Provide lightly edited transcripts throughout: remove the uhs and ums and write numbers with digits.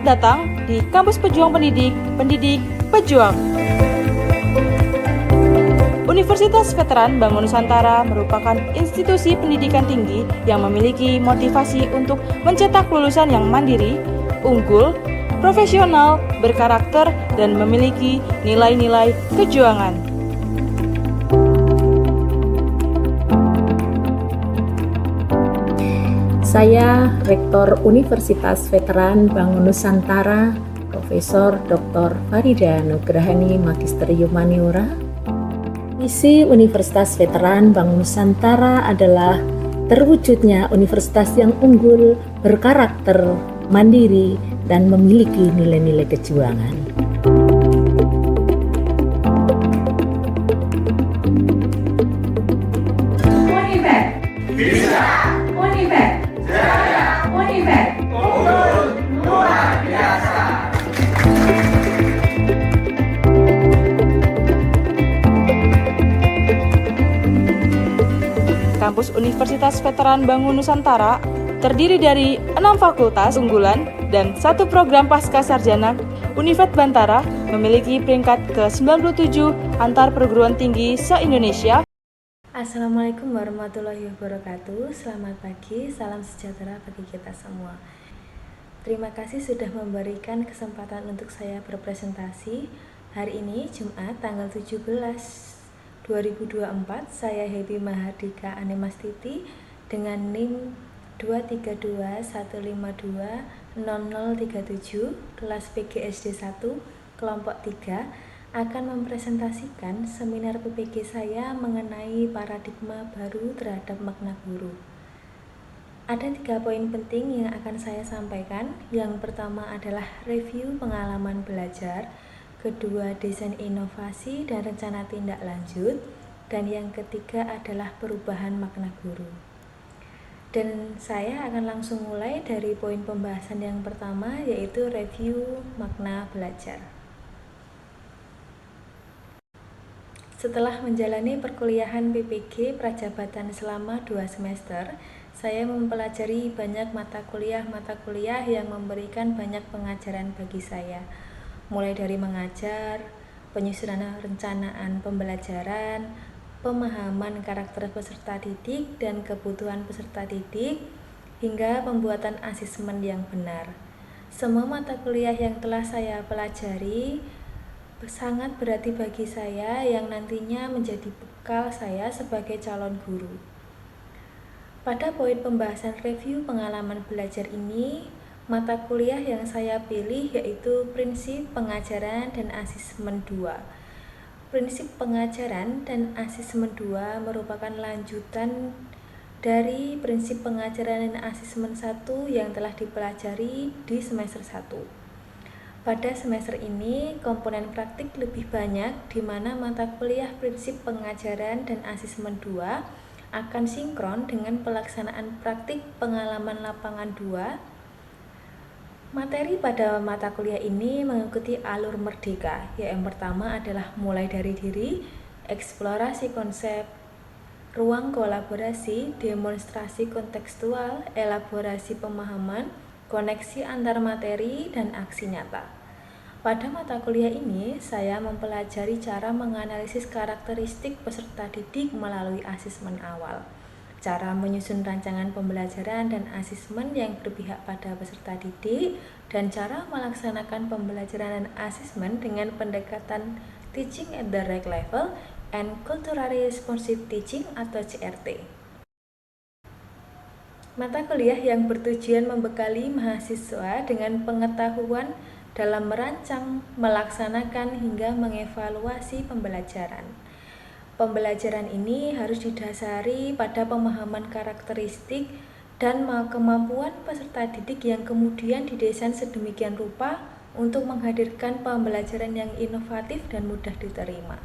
datang di Kampus Pejuang Pendidik, Pendidik Pejuang. Universitas Veteran Bangun Nusantara merupakan institusi pendidikan tinggi yang memiliki motivasi untuk mencetak lulusan yang mandiri, unggul, profesional, berkarakter, dan memiliki nilai-nilai kejuangan. Saya Rektor Universitas Veteran Bangun Nusantara, Profesor Dr. Farida Nugrahani Magister Humaniora. Misi Universitas Veteran Bangun Nusantara adalah terwujudnya universitas yang unggul, berkarakter, mandiri, dan memiliki nilai-nilai kejuangan. Univet bisa, Univet jaya, Univet unggul luar biasa. Kampus Universitas Veteran Bangun Nusantara terdiri dari 6 fakultas unggulan dan 1 program pasca sarjana. Univet Bantara memiliki peringkat ke-97 antar perguruan tinggi se-Indonesia. Assalamualaikum warahmatullahi wabarakatuh. Selamat pagi, salam sejahtera bagi kita semua. Terima kasih sudah memberikan kesempatan untuk saya berpresentasi. Hari ini Jumat tanggal 17 2024, saya Happy Mahardika Anemastiti dengan NIM 23215200037 kelas PGSD 1 kelompok 3 akan mempresentasikan seminar PPG saya mengenai paradigma baru terhadap makna guru. Ada 3 poin penting yang akan saya sampaikan. Yang pertama adalah review pengalaman belajar, kedua desain inovasi dan rencana tindak lanjut, dan yang ketiga adalah perubahan makna guru. Dan saya akan langsung mulai dari poin pembahasan yang pertama, yaitu review makna belajar. Setelah menjalani perkuliahan PPG Prajabatan selama 2 semester, saya mempelajari banyak mata kuliah yang memberikan banyak pengajaran bagi saya, mulai dari mengajar, penyusunan rencanaan pembelajaran, pemahaman karakter peserta didik dan kebutuhan peserta didik, hingga pembuatan asesmen yang benar. Semua mata kuliah yang telah saya pelajari sangat berarti bagi saya yang nantinya menjadi bekal saya sebagai calon guru. Pada poin pembahasan review pengalaman belajar ini, mata kuliah yang saya pilih yaitu Prinsip Pengajaran dan Asesmen 2. Prinsip Pengajaran dan Asesmen 2 merupakan lanjutan dari Prinsip Pengajaran dan Asesmen 1 yang telah dipelajari di semester 1. Pada semester ini, komponen praktik lebih banyak, di mana mata kuliah Prinsip Pengajaran dan Asesmen 2 akan sinkron dengan pelaksanaan praktik pengalaman lapangan 2. Materi pada mata kuliah ini mengikuti alur merdeka, yang pertama adalah mulai dari diri, eksplorasi konsep, ruang kolaborasi, demonstrasi kontekstual, elaborasi pemahaman, koneksi antar materi, dan aksi nyata. Pada mata kuliah ini, saya mempelajari cara menganalisis karakteristik peserta didik melalui asesmen awal, cara menyusun rancangan pembelajaran dan asesmen yang berpihak pada peserta didik, dan cara melaksanakan pembelajaran dan asesmen dengan pendekatan Teaching at the Right Level and Culturally Responsive Teaching atau CRT. Mata kuliah yang bertujuan membekali mahasiswa dengan pengetahuan dalam merancang, melaksanakan, hingga mengevaluasi pembelajaran. Pembelajaran ini harus didasari pada pemahaman karakteristik dan kemampuan peserta didik yang kemudian didesain sedemikian rupa untuk menghadirkan pembelajaran yang inovatif dan mudah diterima.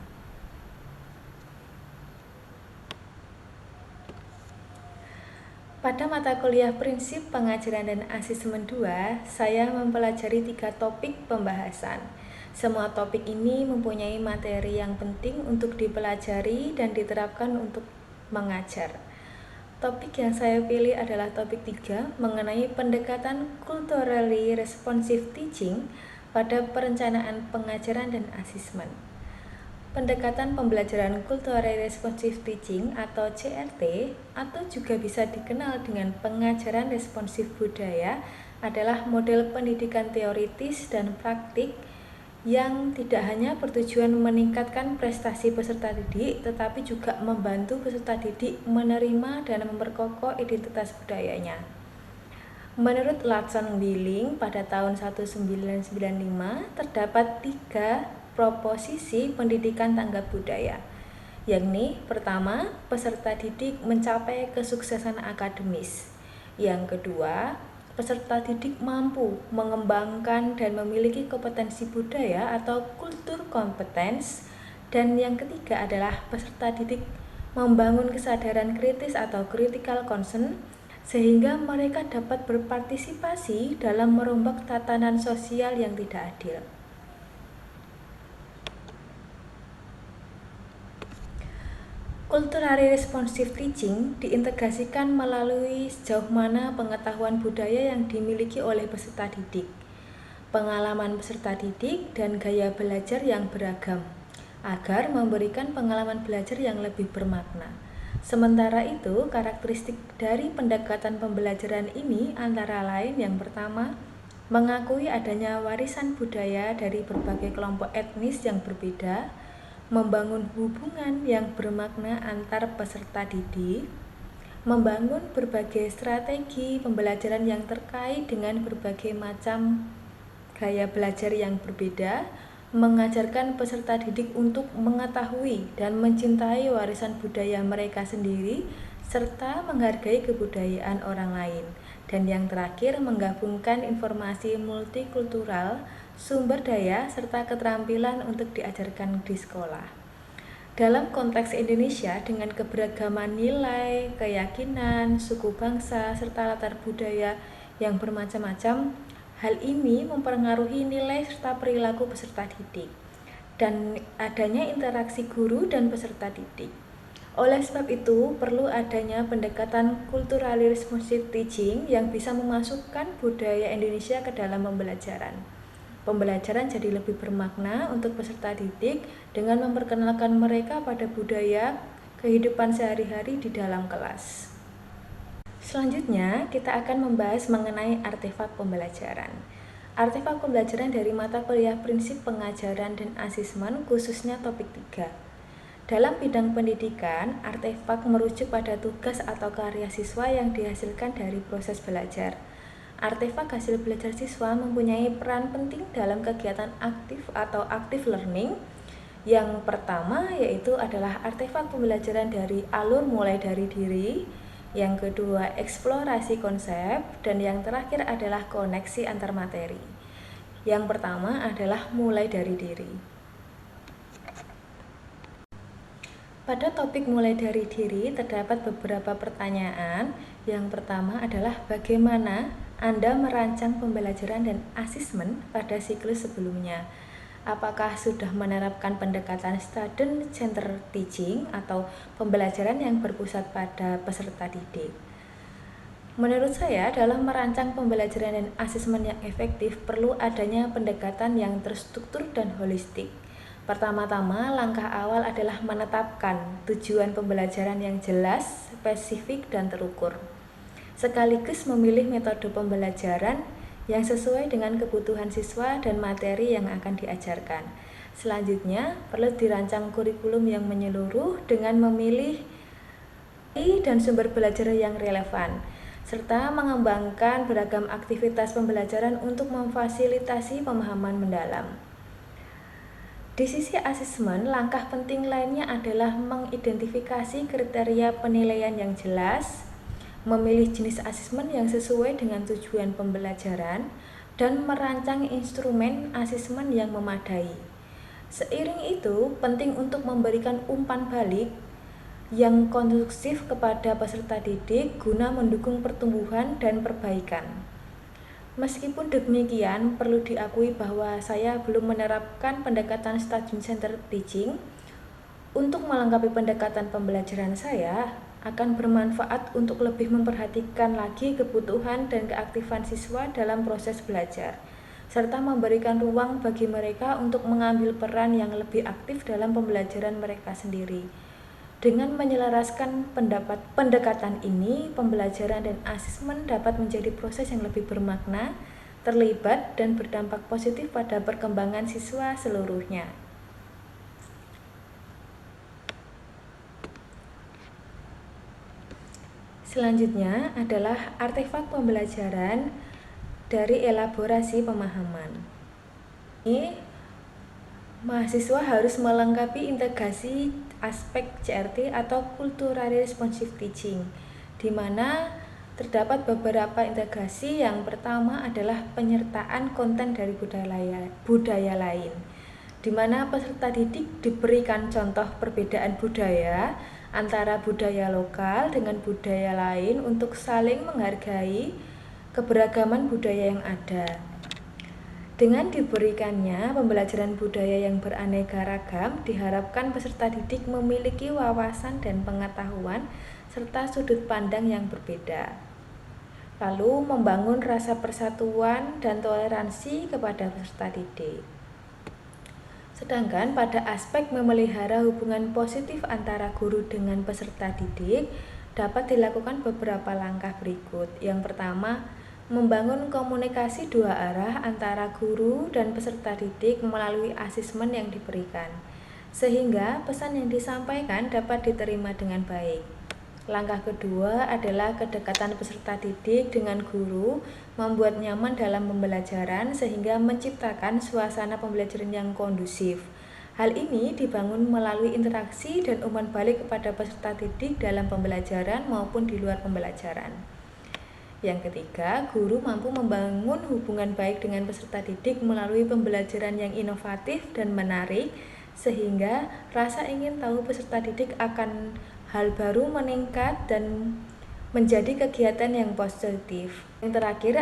Pada mata kuliah Prinsip Pengajaran dan Asesmen 2, saya mempelajari 3 topik pembahasan. Semua topik ini mempunyai materi yang penting untuk dipelajari dan diterapkan untuk mengajar. Topik yang saya pilih adalah topik 3 mengenai pendekatan culturally responsive teaching pada perencanaan pengajaran dan asesmen. Pendekatan pembelajaran culturally responsive teaching atau CRT atau juga bisa dikenal dengan pengajaran responsif budaya adalah model pendidikan teoritis dan praktik yang tidak hanya bertujuan meningkatkan prestasi peserta didik, tetapi juga membantu peserta didik menerima dan memperkokoh identitas budayanya. Menurut Latson Willing pada tahun 1995, terdapat 3 proposisi pendidikan tanggap budaya, yakni pertama, peserta didik mencapai kesuksesan akademis. Yang kedua, peserta didik mampu mengembangkan dan memiliki kompetensi budaya atau kultur kompetens. Dan yang ketiga adalah peserta didik membangun kesadaran kritis atau critical concern sehingga mereka dapat berpartisipasi dalam merombak tatanan sosial yang tidak adil. Culturally responsive teaching diintegrasikan melalui sejauh mana pengetahuan budaya yang dimiliki oleh peserta didik, pengalaman peserta didik, dan gaya belajar yang beragam, agar memberikan pengalaman belajar yang lebih bermakna. Sementara itu, karakteristik dari pendekatan pembelajaran ini antara lain yang pertama, mengakui adanya warisan budaya dari berbagai kelompok etnis yang berbeda, membangun hubungan yang bermakna antar peserta didik, membangun berbagai strategi pembelajaran yang terkait dengan berbagai macam gaya belajar yang berbeda, mengajarkan peserta didik untuk mengetahui dan mencintai warisan budaya mereka sendiri, serta menghargai kebudayaan orang lain. Dan yang terakhir, menggabungkan informasi multikultural, sumber daya, serta keterampilan untuk diajarkan di sekolah. Dalam konteks Indonesia dengan keberagaman nilai, keyakinan, suku bangsa, serta latar budaya yang bermacam-macam, hal ini mempengaruhi nilai serta perilaku peserta didik dan adanya interaksi guru dan peserta didik. Oleh sebab itu, perlu adanya pendekatan culturally responsive teaching yang bisa memasukkan budaya Indonesia ke dalam pembelajaran. Pembelajaran jadi lebih bermakna untuk peserta didik dengan memperkenalkan mereka pada budaya kehidupan sehari-hari di dalam kelas. Selanjutnya, kita akan membahas mengenai artefak pembelajaran. Artefak pembelajaran dari mata kuliah prinsip pengajaran dan asesmen khususnya topik 3. Dalam bidang pendidikan, artefak merujuk pada tugas atau karya siswa yang dihasilkan dari proses belajar. Artefak hasil belajar siswa mempunyai peran penting dalam kegiatan aktif atau active learning. Yang pertama yaitu adalah artefak pembelajaran dari alur mulai dari diri, yang kedua eksplorasi konsep, dan yang terakhir adalah koneksi antar materi. Yang pertama adalah mulai dari diri. Pada topik mulai dari diri terdapat beberapa pertanyaan. Yang pertama adalah bagaimana Anda merancang pembelajaran dan asesmen pada siklus sebelumnya? Apakah sudah menerapkan pendekatan student centered teaching atau pembelajaran yang berpusat pada peserta didik? Menurut saya, dalam merancang pembelajaran dan asesmen yang efektif perlu adanya pendekatan yang terstruktur dan holistik. Pertama-tama, langkah awal adalah menetapkan tujuan pembelajaran yang jelas, spesifik, dan terukur. Sekaligus memilih metode pembelajaran yang sesuai dengan kebutuhan siswa dan materi yang akan diajarkan. Selanjutnya, perlu dirancang kurikulum yang menyeluruh dengan memilih dan sumber belajar yang relevan, serta mengembangkan beragam aktivitas pembelajaran untuk memfasilitasi pemahaman mendalam. Di sisi asesmen, langkah penting lainnya adalah mengidentifikasi kriteria penilaian yang jelas, memilih jenis asesmen yang sesuai dengan tujuan pembelajaran, dan merancang instrumen asesmen yang memadai. Seiring itu, penting untuk memberikan umpan balik yang konstruktif kepada peserta didik guna mendukung pertumbuhan dan perbaikan. Meskipun demikian, perlu diakui bahwa saya belum menerapkan pendekatan student centered teaching. Untuk melengkapi pendekatan pembelajaran saya, akan bermanfaat untuk lebih memperhatikan lagi kebutuhan dan keaktifan siswa dalam proses belajar, serta memberikan ruang bagi mereka untuk mengambil peran yang lebih aktif dalam pembelajaran mereka sendiri. Dengan menyelaraskan pendekatan ini, pembelajaran dan asesmen dapat menjadi proses yang lebih bermakna, terlibat, dan berdampak positif pada perkembangan siswa seluruhnya. Selanjutnya adalah artefak pembelajaran dari elaborasi pemahaman. Ini mahasiswa harus melengkapi integrasi aspek CRT atau Culturally Responsive Teaching, di mana terdapat beberapa integrasi. Yang pertama adalah penyertaan konten dari budaya lain, di mana peserta didik diberikan contoh perbedaan budaya antara budaya lokal dengan budaya lain untuk saling menghargai keberagaman budaya yang ada. Dengan diberikannya pembelajaran budaya yang beraneka ragam, diharapkan peserta didik memiliki wawasan dan pengetahuan serta sudut pandang yang berbeda. Lalu membangun rasa persatuan dan toleransi kepada peserta didik. Sedangkan pada aspek memelihara hubungan positif antara guru dengan peserta didik, dapat dilakukan beberapa langkah berikut. Yang pertama, membangun komunikasi dua arah antara guru dan peserta didik melalui asesmen yang diberikan, sehingga pesan yang disampaikan dapat diterima dengan baik. Langkah kedua adalah kedekatan peserta didik dengan guru, membuat nyaman dalam pembelajaran sehingga menciptakan suasana pembelajaran yang kondusif. Hal ini dibangun melalui interaksi dan umpan balik kepada peserta didik dalam pembelajaran maupun di luar pembelajaran. Yang ketiga, guru mampu membangun hubungan baik dengan peserta didik melalui pembelajaran yang inovatif dan menarik, sehingga rasa ingin tahu peserta didik akan hal baru meningkat dan menjadi kegiatan yang positif. Yang terakhir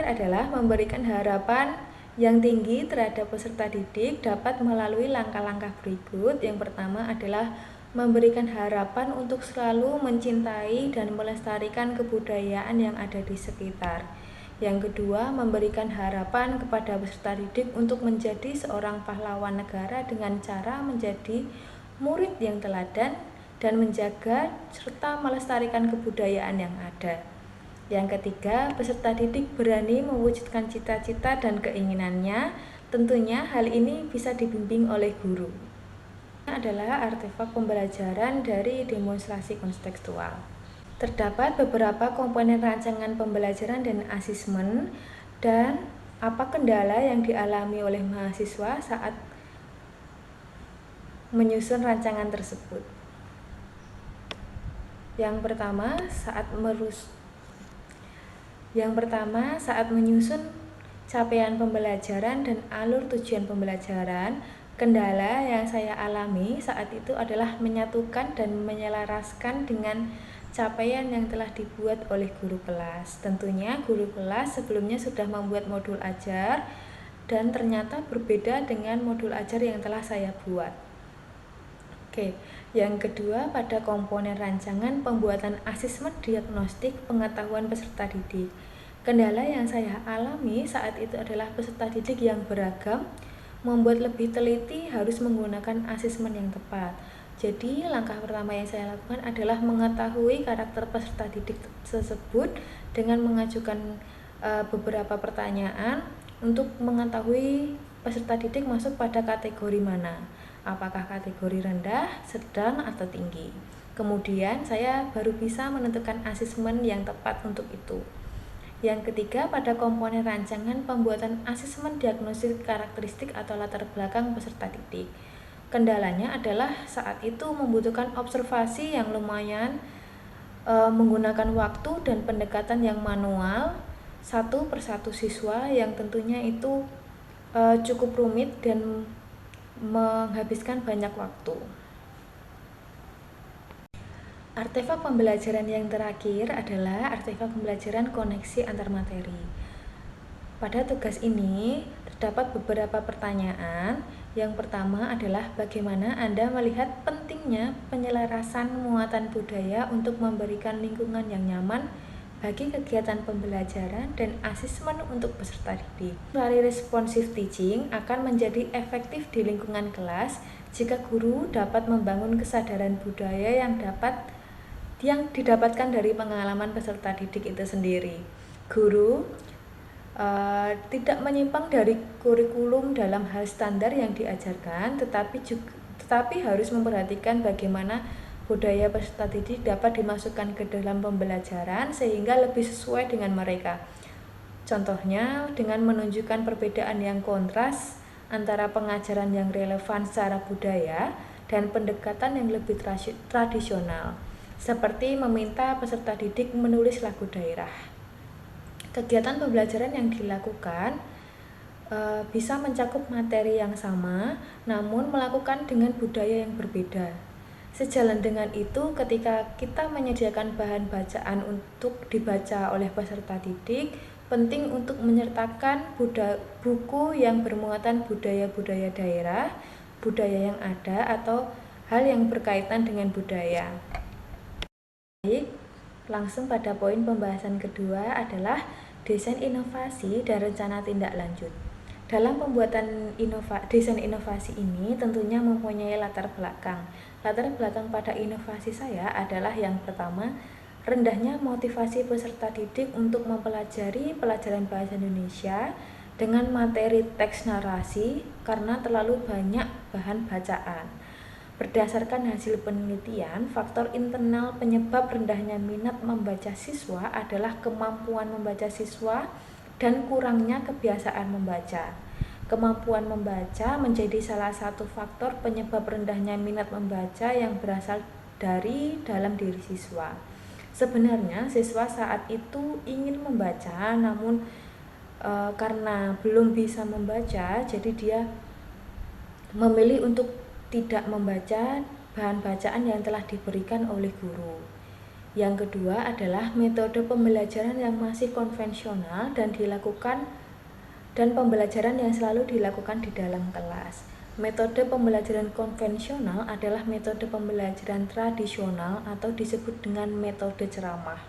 adalah memberikan harapan yang tinggi terhadap peserta didik dapat melalui langkah-langkah berikut. Yang pertama adalah memberikan harapan untuk selalu mencintai dan melestarikan kebudayaan yang ada di sekitar. Yang kedua, memberikan harapan kepada peserta didik untuk menjadi seorang pahlawan negara dengan cara menjadi murid yang teladan dan menjaga serta melestarikan kebudayaan yang ada. Yang ketiga, peserta didik berani mewujudkan cita-cita dan keinginannya. Tentunya hal ini bisa dibimbing oleh guru. Ini adalah artefak pembelajaran dari demonstrasi kontekstual. Terdapat beberapa komponen rancangan pembelajaran dan asesmen, dan apa kendala yang dialami oleh mahasiswa saat menyusun rancangan tersebut. Yang pertama, saat menyusun capaian pembelajaran dan alur tujuan pembelajaran, kendala yang saya alami saat itu adalah menyatukan dan menyelaraskan dengan capaian yang telah dibuat oleh guru kelas. Tentunya guru kelas sebelumnya sudah membuat modul ajar dan ternyata berbeda dengan modul ajar yang telah saya buat. Yang kedua, pada komponen rancangan pembuatan asesmen diagnostik pengetahuan peserta didik. Kendala yang saya alami saat itu adalah peserta didik yang beragam, membuat lebih teliti harus menggunakan asesmen yang tepat. Jadi, langkah pertama yang saya lakukan adalah mengetahui karakter peserta didik tersebut dengan mengajukan beberapa pertanyaan untuk mengetahui peserta didik masuk pada kategori mana. Apakah kategori rendah, sedang, atau tinggi. Kemudian saya baru bisa menentukan asesmen yang tepat untuk itu. Yang ketiga, pada komponen rancangan pembuatan asesmen diagnostik karakteristik atau latar belakang peserta didik. Kendalanya adalah saat itu membutuhkan observasi yang lumayan, menggunakan waktu dan pendekatan yang manual satu persatu siswa, yang tentunya itu cukup rumit dan menghabiskan banyak waktu. Artefak pembelajaran yang terakhir adalah artefak pembelajaran koneksi antar materi. Pada tugas ini terdapat beberapa pertanyaan. Yang pertama adalah bagaimana Anda melihat pentingnya penyelarasan muatan budaya untuk memberikan lingkungan yang nyaman bagi kegiatan pembelajaran dan asesmen untuk peserta didik. Melalui responsive teaching akan menjadi efektif di lingkungan kelas jika guru dapat membangun kesadaran budaya yang didapatkan dari pengalaman peserta didik itu sendiri. Guru tidak menyimpang dari kurikulum dalam hal standar yang diajarkan, tetapi harus memperhatikan bagaimana budaya peserta didik dapat dimasukkan ke dalam pembelajaran sehingga lebih sesuai dengan mereka. Contohnya dengan menunjukkan perbedaan yang kontras antara pengajaran yang relevan secara budaya dan pendekatan yang lebih tradisional, seperti meminta peserta didik menulis lagu daerah. Kegiatan pembelajaran yang dilakukan bisa mencakup materi yang sama, namun melakukan dengan budaya yang berbeda. Sejalan dengan itu, ketika kita menyediakan bahan bacaan untuk dibaca oleh peserta didik, penting untuk menyertakan buku yang bermuatan budaya-budaya daerah, budaya yang ada, atau hal yang berkaitan dengan budaya. Baik, langsung pada poin pembahasan kedua adalah desain inovasi dan rencana tindak lanjut. Dalam pembuatan desain inovasi ini tentunya mempunyai latar belakang. Latar belakang pada inovasi saya adalah yang pertama, rendahnya motivasi peserta didik untuk mempelajari pelajaran bahasa Indonesia dengan materi teks narasi karena terlalu banyak bahan bacaan. Berdasarkan hasil penelitian, faktor internal penyebab rendahnya minat membaca siswa adalah kemampuan membaca siswa dan kurangnya kebiasaan membaca. Kemampuan membaca menjadi salah satu faktor penyebab rendahnya minat membaca yang berasal dari dalam diri siswa. Sebenarnya siswa saat itu ingin membaca, namun karena belum bisa membaca, jadi dia memilih untuk tidak membaca bahan bacaan yang telah diberikan oleh guru. Yang kedua adalah metode pembelajaran yang masih konvensional dan pembelajaran yang selalu dilakukan di dalam kelas. Metode pembelajaran konvensional adalah metode pembelajaran tradisional atau disebut dengan metode ceramah.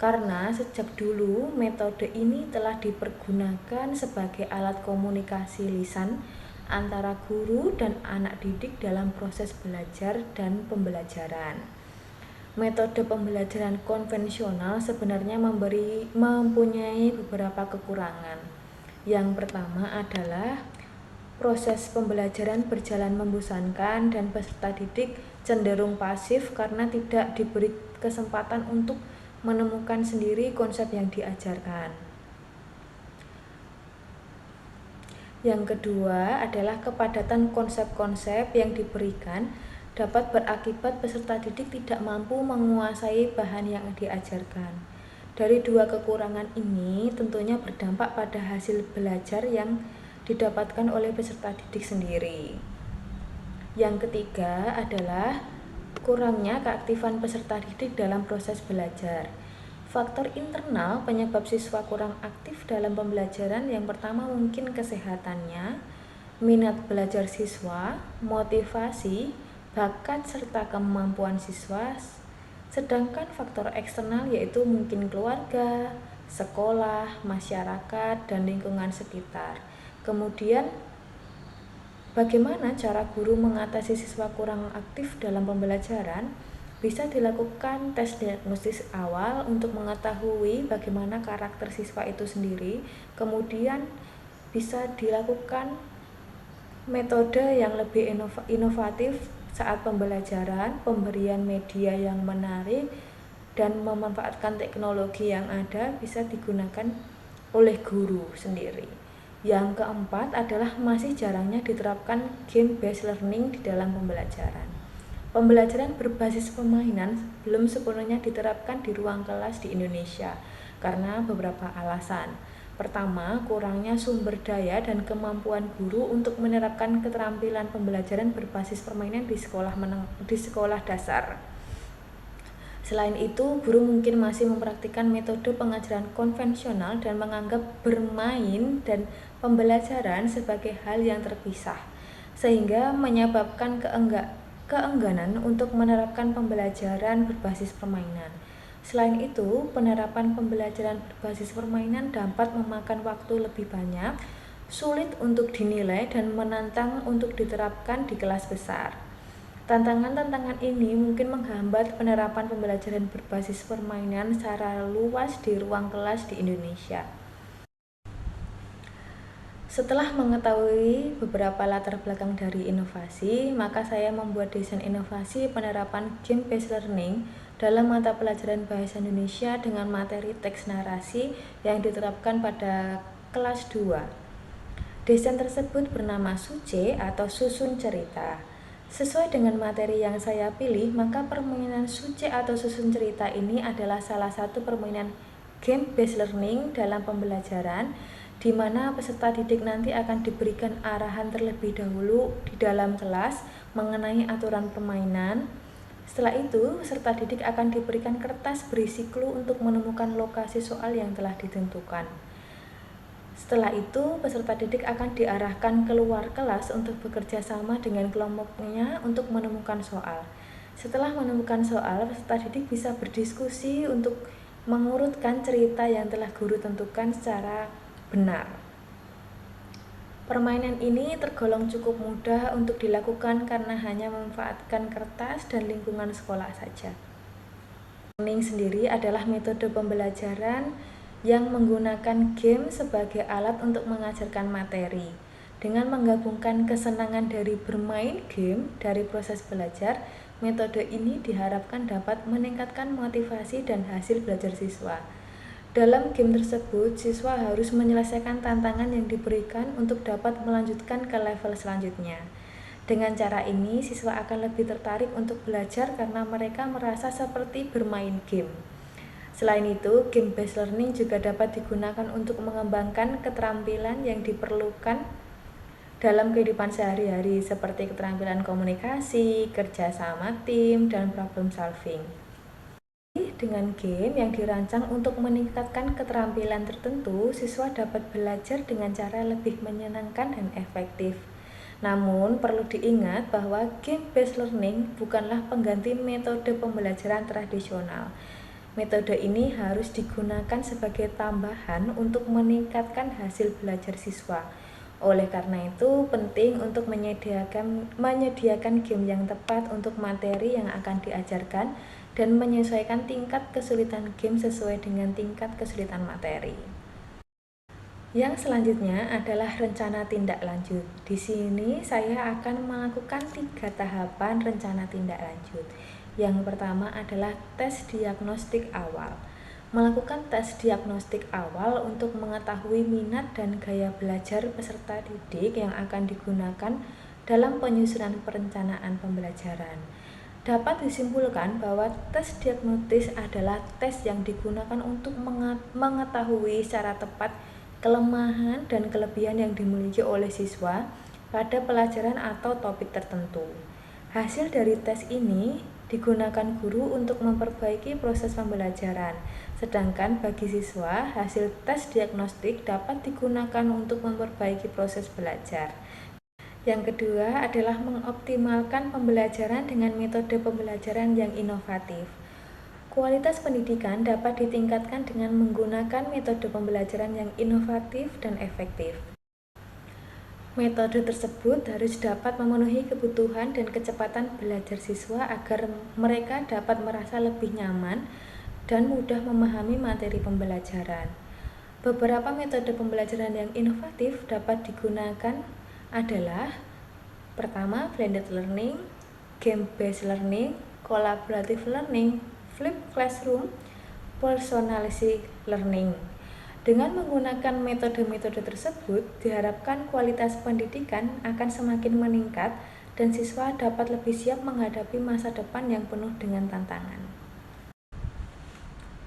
Karena sejak dulu metode ini telah dipergunakan sebagai alat komunikasi lisan antara guru dan anak didik dalam proses belajar dan pembelajaran. Metode pembelajaran konvensional sebenarnya mempunyai beberapa kekurangan. Yang pertama adalah proses pembelajaran berjalan membosankan dan peserta didik cenderung pasif karena tidak diberi kesempatan untuk menemukan sendiri konsep yang diajarkan. Yang kedua adalah kepadatan konsep-konsep yang diberikan dapat berakibat peserta didik tidak mampu menguasai bahan yang diajarkan. Dari dua kekurangan ini tentunya berdampak pada hasil belajar yang didapatkan oleh peserta didik sendiri. Yang ketiga adalah kurangnya keaktifan peserta didik dalam proses belajar. Faktor internal penyebab siswa kurang aktif dalam pembelajaran yang pertama mungkin kesehatannya, minat belajar siswa, motivasi, bakat serta kemampuan siswa. Sedangkan faktor eksternal yaitu mungkin keluarga, sekolah, masyarakat, dan lingkungan sekitar. Kemudian bagaimana cara guru mengatasi siswa kurang aktif dalam pembelajaran? Bisa dilakukan tes diagnostis awal untuk mengetahui bagaimana karakter siswa itu sendiri. Kemudian bisa dilakukan metode yang lebih inovatif saat pembelajaran, pemberian media yang menarik, dan memanfaatkan teknologi yang ada bisa digunakan oleh guru sendiri. Yang keempat adalah masih jarangnya diterapkan game-based learning di dalam pembelajaran. Pembelajaran berbasis permainan belum sepenuhnya diterapkan di ruang kelas di Indonesia karena beberapa alasan. Pertama, kurangnya sumber daya dan kemampuan guru untuk menerapkan keterampilan pembelajaran berbasis permainan di sekolah dasar. Selain itu, guru mungkin masih mempraktikkan metode pengajaran konvensional dan menganggap bermain dan pembelajaran sebagai hal yang terpisah, sehingga menyebabkan keengganan untuk menerapkan pembelajaran berbasis permainan. Selain itu, penerapan pembelajaran berbasis permainan dapat memakan waktu lebih banyak, sulit untuk dinilai, dan menantang untuk diterapkan di kelas besar. Tantangan-tantangan ini mungkin menghambat penerapan pembelajaran berbasis permainan secara luas di ruang kelas di Indonesia. Setelah mengetahui beberapa latar belakang dari inovasi, maka saya membuat desain inovasi penerapan game-based learning dalam mata pelajaran Bahasa Indonesia dengan materi teks narasi yang diterapkan pada kelas 2. Desain tersebut bernama SUCE atau Susun Cerita. Sesuai dengan materi yang saya pilih, maka permainan SUCE atau Susun Cerita ini adalah salah satu permainan game-based learning dalam pembelajaran, di mana peserta didik nanti akan diberikan arahan terlebih dahulu di dalam kelas mengenai aturan permainan. Setelah itu, peserta didik akan diberikan kertas berisi clue untuk menemukan lokasi soal yang telah ditentukan. Setelah itu, peserta didik akan diarahkan keluar kelas untuk bekerja sama dengan kelompoknya untuk menemukan soal. Setelah menemukan soal, peserta didik bisa berdiskusi untuk mengurutkan cerita yang telah guru tentukan secara benar. Permainan ini tergolong cukup mudah untuk dilakukan karena hanya memanfaatkan kertas dan lingkungan sekolah saja. Learning sendiri adalah metode pembelajaran yang menggunakan game sebagai alat untuk mengajarkan materi. Dengan menggabungkan kesenangan dari bermain game dari proses belajar, metode ini diharapkan dapat meningkatkan motivasi dan hasil belajar siswa. Dalam game tersebut, siswa harus menyelesaikan tantangan yang diberikan untuk dapat melanjutkan ke level selanjutnya. Dengan cara ini, siswa akan lebih tertarik untuk belajar karena mereka merasa seperti bermain game. Selain itu, game-based learning juga dapat digunakan untuk mengembangkan keterampilan yang diperlukan dalam kehidupan sehari-hari seperti keterampilan komunikasi, kerja sama tim, dan problem solving. Dengan game yang dirancang untuk meningkatkan keterampilan tertentu, siswa dapat belajar dengan cara lebih menyenangkan dan efektif. Namun, perlu diingat bahwa game-based learning bukanlah pengganti metode pembelajaran tradisional. Metode ini harus digunakan sebagai tambahan untuk meningkatkan hasil belajar siswa. Oleh karena itu, penting untuk menyediakan game yang tepat untuk materi yang akan diajarkan dan menyesuaikan tingkat kesulitan game sesuai dengan tingkat kesulitan materi. Yang selanjutnya adalah rencana tindak lanjut. Di sini saya akan melakukan 3 tahapan rencana tindak lanjut. Yang pertama adalah tes diagnostik awal. Melakukan tes diagnostik awal untuk mengetahui minat dan gaya belajar peserta didik yang akan digunakan dalam penyusunan perencanaan pembelajaran. Dapat disimpulkan bahwa tes diagnostik adalah tes yang digunakan untuk mengetahui secara tepat kelemahan dan kelebihan yang dimiliki oleh siswa pada pelajaran atau topik tertentu. Hasil dari tes ini digunakan guru untuk memperbaiki proses pembelajaran, sedangkan bagi siswa, hasil tes diagnostik dapat digunakan untuk memperbaiki proses belajar. Yang kedua adalah mengoptimalkan pembelajaran dengan metode pembelajaran yang inovatif. Kualitas pendidikan dapat ditingkatkan dengan menggunakan metode pembelajaran yang inovatif dan efektif. Metode tersebut harus dapat memenuhi kebutuhan dan kecepatan belajar siswa agar mereka dapat merasa lebih nyaman dan mudah memahami materi pembelajaran. Beberapa metode pembelajaran yang inovatif dapat digunakan adalah: pertama, blended learning, game-based learning, collaborative learning, flipped classroom, personalized learning. Dengan menggunakan metode-metode tersebut, diharapkan kualitas pendidikan akan semakin meningkat dan siswa dapat lebih siap menghadapi masa depan yang penuh dengan tantangan.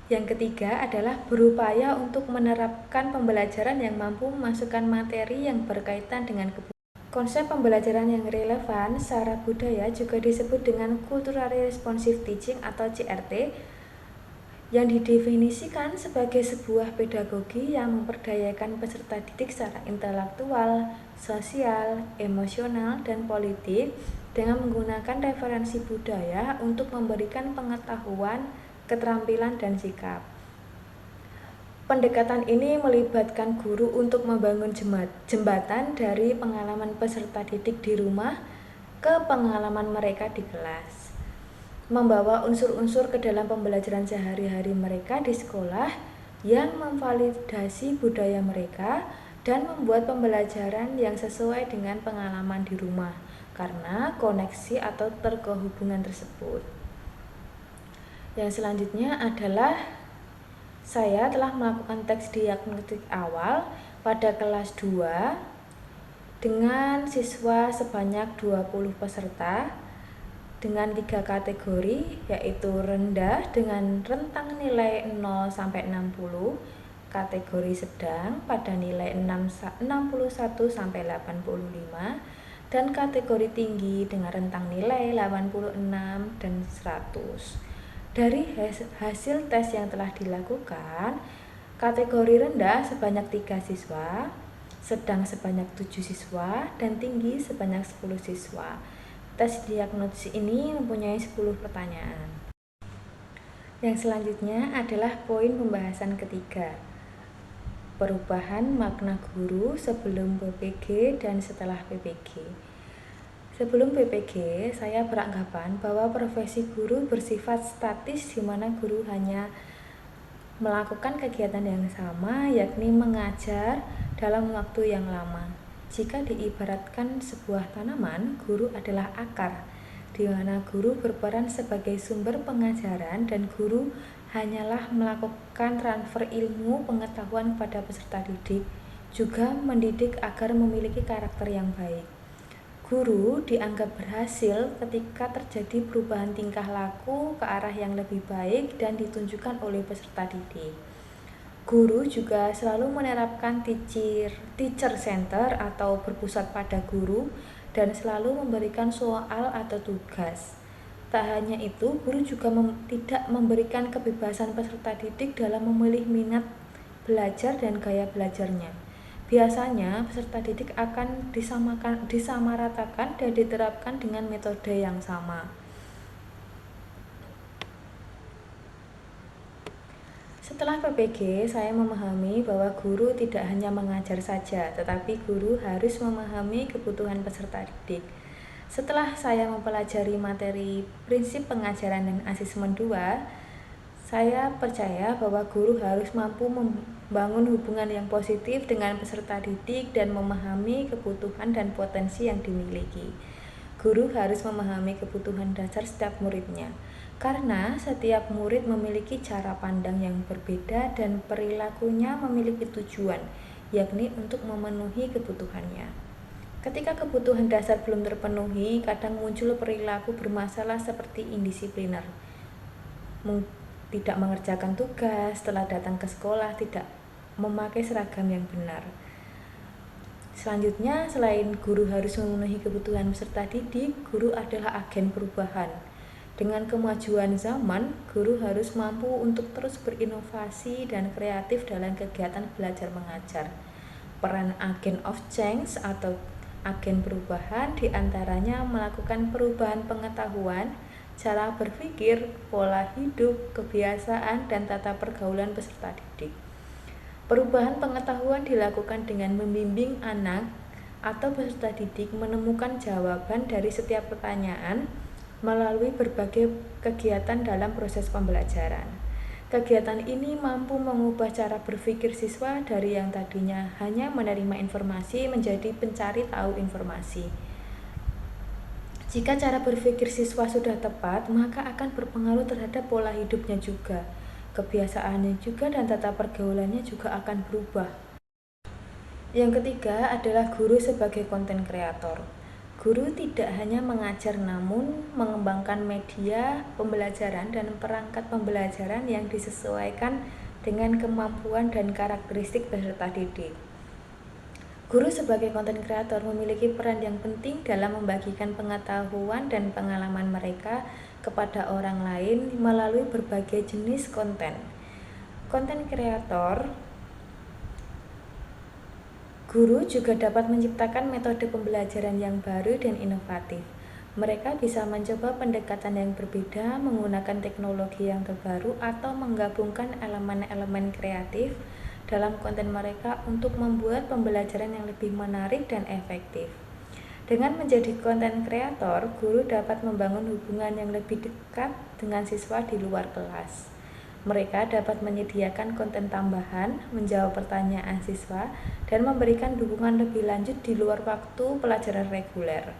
Yang ketiga adalah berupaya untuk menerapkan pembelajaran yang mampu memasukkan materi yang berkaitan dengan kebutuhan. Konsep pembelajaran yang relevan secara budaya juga disebut dengan Culturally Responsive Teaching atau CRT, yang didefinisikan sebagai sebuah pedagogi yang memperdayakan peserta didik secara intelektual, sosial, emosional, dan politik dengan menggunakan referensi budaya untuk memberikan pengetahuan, keterampilan, dan sikap. Pendekatan ini melibatkan guru untuk membangun jembatan dari pengalaman peserta didik di rumah ke pengalaman mereka di kelas, membawa unsur-unsur ke dalam pembelajaran sehari-hari mereka di sekolah yang memvalidasi budaya mereka dan membuat pembelajaran yang sesuai dengan pengalaman di rumah karena koneksi atau terkehubungan tersebut. Yang selanjutnya adalah saya telah melakukan teks diagnostik awal pada kelas 2 dengan siswa sebanyak 20 peserta dengan 3 kategori, yaitu rendah dengan rentang nilai 0 sampai 60, kategori sedang pada nilai 61 sampai 85, dan kategori tinggi dengan rentang nilai 86 dan 100. Dari hasil tes yang telah dilakukan, kategori rendah sebanyak 3 siswa, sedang sebanyak 7 siswa, dan tinggi sebanyak 10 siswa. Tes diagnosis ini mempunyai 10 pertanyaan. Yang selanjutnya adalah poin pembahasan ketiga, perubahan makna guru sebelum PPG dan setelah PPG. Sebelum PPG, saya beranggapan bahwa profesi guru bersifat statis di mana guru hanya melakukan kegiatan yang sama, yakni mengajar dalam waktu yang lama. Jika diibaratkan sebuah tanaman, guru adalah akar, di mana guru berperan sebagai sumber pengajaran dan guru hanyalah melakukan transfer ilmu pengetahuan pada peserta didik, juga mendidik agar memiliki karakter yang baik. Guru dianggap berhasil ketika terjadi perubahan tingkah laku ke arah yang lebih baik dan ditunjukkan oleh peserta didik. Guru juga selalu menerapkan teacher center atau berpusat pada guru dan selalu memberikan soal atau tugas. Tak hanya itu, guru juga tidak memberikan kebebasan peserta didik dalam memilih minat belajar dan gaya belajarnya. Biasanya, peserta didik akan disamaratakan dan diterapkan dengan metode yang sama. Setelah PPG, saya memahami bahwa guru tidak hanya mengajar saja, tetapi guru harus memahami kebutuhan peserta didik. Setelah saya mempelajari materi prinsip pengajaran dan asesmen 2, saya percaya bahwa guru harus mampu membangun hubungan yang positif dengan peserta didik dan memahami kebutuhan dan potensi yang dimiliki. Guru harus memahami kebutuhan dasar setiap muridnya, karena setiap murid memiliki cara pandang yang berbeda dan perilakunya memiliki tujuan, yakni untuk memenuhi kebutuhannya. Ketika kebutuhan dasar belum terpenuhi, kadang muncul perilaku bermasalah seperti indisipliner, tidak mengerjakan tugas, setelah datang ke sekolah tidak memakai seragam yang benar. Selanjutnya, selain guru harus memenuhi kebutuhan peserta didik, guru adalah agen perubahan. Dengan kemajuan zaman, guru harus mampu untuk terus berinovasi dan kreatif dalam kegiatan belajar mengajar. Peran agen of change atau agen perubahan diantaranya melakukan perubahan pengetahuan, cara berpikir, pola hidup, kebiasaan, dan tata pergaulan peserta didik. Perubahan pengetahuan dilakukan dengan membimbing anak atau peserta didik menemukan jawaban dari setiap pertanyaan melalui berbagai kegiatan dalam proses pembelajaran. Kegiatan ini mampu mengubah cara berpikir siswa dari yang tadinya hanya menerima informasi menjadi pencari tahu informasi. Jika cara berpikir siswa sudah tepat, maka akan berpengaruh terhadap pola hidupnya juga. Kebiasaannya juga dan tata pergaulannya juga akan berubah. Yang ketiga adalah guru sebagai konten kreator. Guru tidak hanya mengajar namun mengembangkan media pembelajaran dan perangkat pembelajaran yang disesuaikan dengan kemampuan dan karakteristik peserta didik. Guru sebagai konten kreator memiliki peran yang penting dalam membagikan pengetahuan dan pengalaman mereka kepada orang lain melalui berbagai jenis konten. Konten kreator guru juga dapat menciptakan metode pembelajaran yang baru dan inovatif. Mereka bisa mencoba pendekatan yang berbeda, menggunakan teknologi yang terbaru, atau menggabungkan elemen-elemen kreatif dalam konten mereka untuk membuat pembelajaran yang lebih menarik dan efektif. Dengan menjadi konten kreator, guru dapat membangun hubungan yang lebih dekat dengan siswa di luar kelas. Mereka dapat menyediakan konten tambahan, menjawab pertanyaan siswa, dan memberikan dukungan lebih lanjut di luar waktu pelajaran reguler.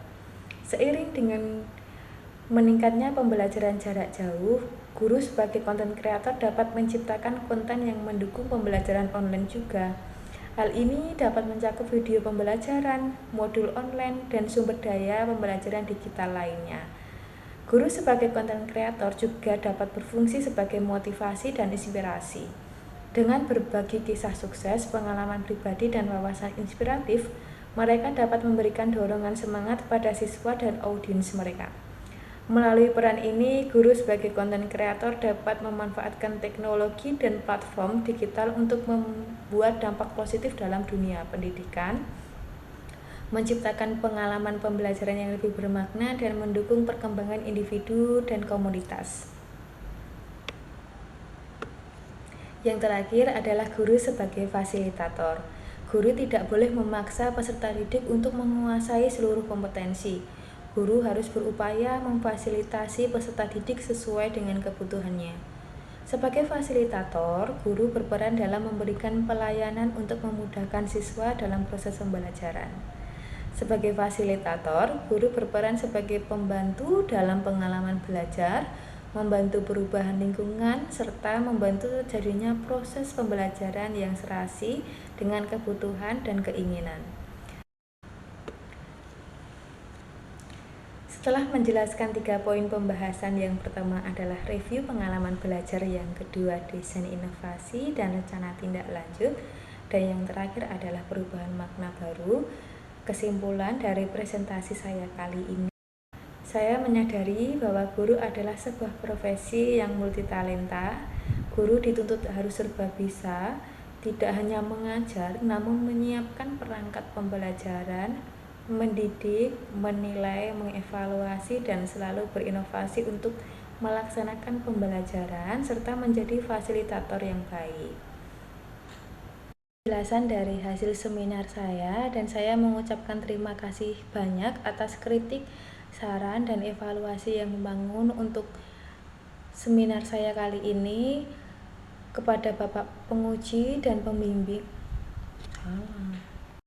Seiring dengan meningkatnya pembelajaran jarak jauh, guru sebagai konten kreator dapat menciptakan konten yang mendukung pembelajaran online juga. Hal ini dapat mencakup video pembelajaran, modul online, dan sumber daya pembelajaran digital lainnya. Guru sebagai konten kreator juga dapat berfungsi sebagai motivasi dan inspirasi. Dengan berbagi kisah sukses, pengalaman pribadi, dan wawasan inspiratif, mereka dapat memberikan dorongan semangat pada siswa dan audiens mereka. Melalui peran ini, guru sebagai konten kreator dapat memanfaatkan teknologi dan platform digital untuk membuat dampak positif dalam dunia pendidikan, menciptakan pengalaman pembelajaran yang lebih bermakna, dan mendukung perkembangan individu dan komunitas. Yang terakhir adalah guru sebagai fasilitator. Guru tidak boleh memaksa peserta didik untuk menguasai seluruh kompetensi. Guru harus berupaya memfasilitasi peserta didik sesuai dengan kebutuhannya. Sebagai fasilitator, guru berperan dalam memberikan pelayanan untuk memudahkan siswa dalam proses pembelajaran. Sebagai fasilitator, guru berperan sebagai pembantu dalam pengalaman belajar, membantu perubahan lingkungan, serta membantu terjadinya proses pembelajaran yang serasi dengan kebutuhan dan keinginan. Setelah menjelaskan 3 poin pembahasan, yang pertama adalah review pengalaman belajar, yang kedua desain inovasi dan rencana tindak lanjut, dan yang terakhir adalah perubahan makna baru. Kesimpulan dari presentasi saya kali ini, saya menyadari bahwa guru adalah sebuah profesi yang multitalenta. Guru dituntut harus serba bisa, tidak hanya mengajar, namun menyiapkan perangkat pembelajaran, mendidik, menilai, mengevaluasi, dan selalu berinovasi untuk melaksanakan pembelajaran, serta menjadi fasilitator yang baik. Penjelasan dari hasil seminar saya, dan saya mengucapkan terima kasih banyak atas kritik, saran, dan evaluasi yang membangun untuk seminar saya kali ini kepada Bapak penguji dan pembimbing.